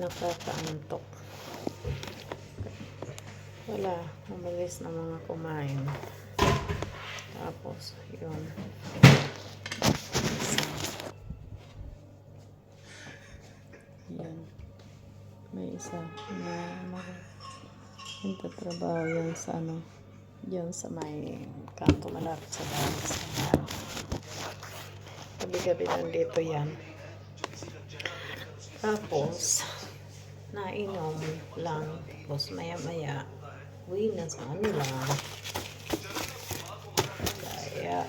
nakakaantok. Wala, mabilis na mga kumain. Tapos, yun. Yan. May isa na nagtatrabaho yan sa ano, yan sa may kanto malapit sa bahay. Gabi-gabi nandito yan. Tapos, nainom lang. Tapos, maya-maya, uwi na sa kanila. Kaya,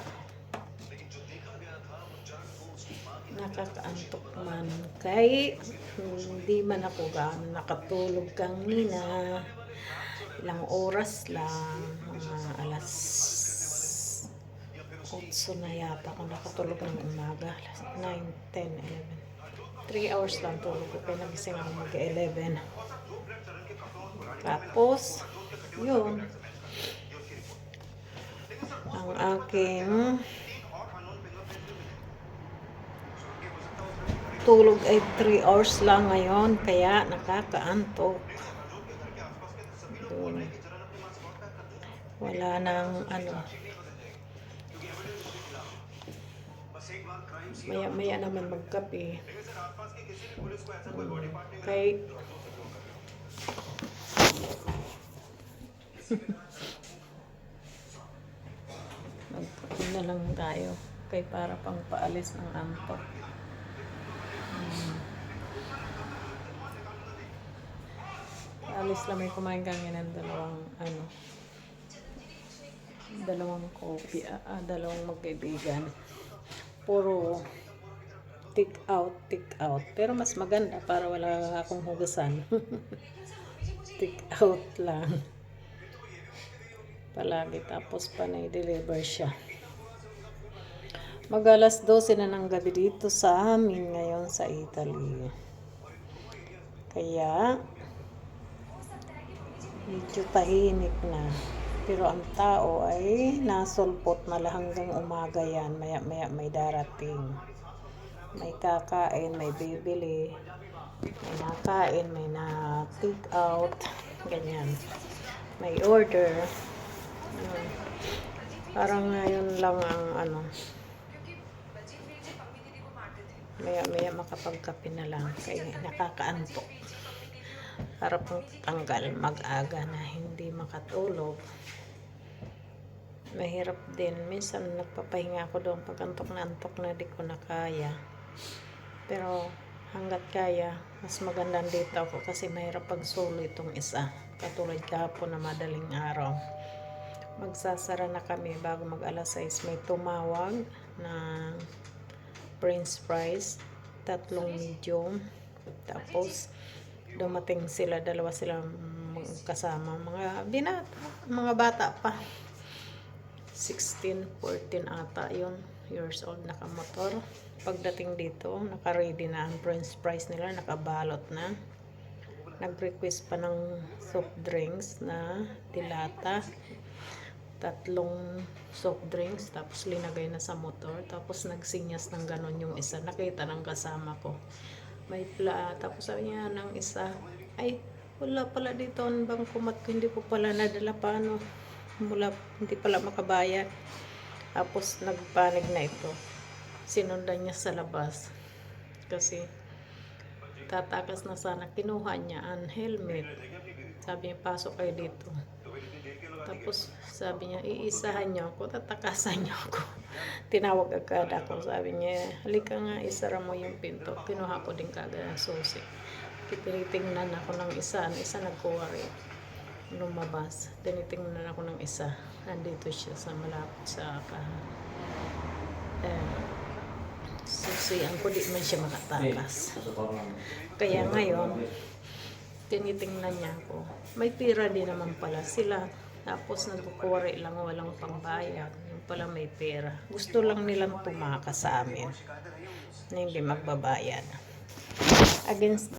nakakaantok man. Kaya, hindi man ako gaano nakatulog kanina. Ilang oras lang. Mga alas 8 na yata ako nakatulog ng umaga. 9, 10, 11. 3 hours lang tulog ko. Kaya nagising ako mag-11. Tapos, yun. Ang aking tulog ay 3 hours lang ngayon. Kaya nakakaantok. Yun. Wala nang ano. Maya-maya naman magkape. Kay magkape na lang tayo. Kay para pang paalis ng antok. Alis lang may kumain kami ng dalawang coffee, dalawang magkaibigan. Puro take out. Pero mas maganda para wala akong hugasan. Take out lang. Palagi tapos panay-deliver siya. Mag-alas 12 na ng gabi dito sa amin ngayon sa Italy. Kaya, medyo tahimik na. Pero ang tao ay nasulpot na lang hanggang umaga yan. Maya-maya may darating. May kakain, may bibili. May nakain, may na-take out. Ganyan. May order. Yun. Parang ngayon lang ang ano. Maya-maya makapagkape na lang. Kaya nakakaantok. Para pang tanggal mag-aga na hindi makatulog. Mahirap din. Minsan nagpapahinga ako doon pag antok na di ko na kaya. Pero hanggat kaya, mas magandang dito ako kasi mahirap pag solo itong isa. Katulad kahapon na madaling araw. Magsasara na kami bago mag alas 6. May tumawag na French fries, 3 medium. Tapos dumating sila, dalawa silang kasama, mga bata pa, 16, 14 ata yun, years old, nakamotor. Pagdating dito, naka-ready na ang french fries nila, nakabalot na. Nag-request pa ng soft drinks na dilata, 3 soft drinks, tapos linagay na sa motor, tapos nagsinyas ng ganon yung isa, nakita ng kasama ko. May tapos sabi niya ng isa, ay wala pala dito ang bangkomat ko, hindi ko pala nadala, paano hindi pala makabayad. Tapos nagpanig na ito, sinundan niya sa labas kasi tatakas na sana, kinuha niya ang helmet. Sabi niya, pasok kayo dito. Tapos sabi niya, iisahan niyo ako, tatakasan niyo ako. Tinawag agad ako. Sabi niya, halika nga, isara mo yung pinto. Kinuha ko din kagad ang susi. Tinitingnan ako ng isa. Ang isa nagkuha rin. Lumabas. Tinitingnan ako ng isa. Nandito siya sa malapit sa susian ko. Di man siya makatakas. Kaya ngayon, tinitingnan niya ako. May pira din naman pala sila. Tapos nagkukuwari lang, walang pangbayad. Yung pala may pera. Gusto lang nilang tumakas sa amin na hindi magbabayad. Against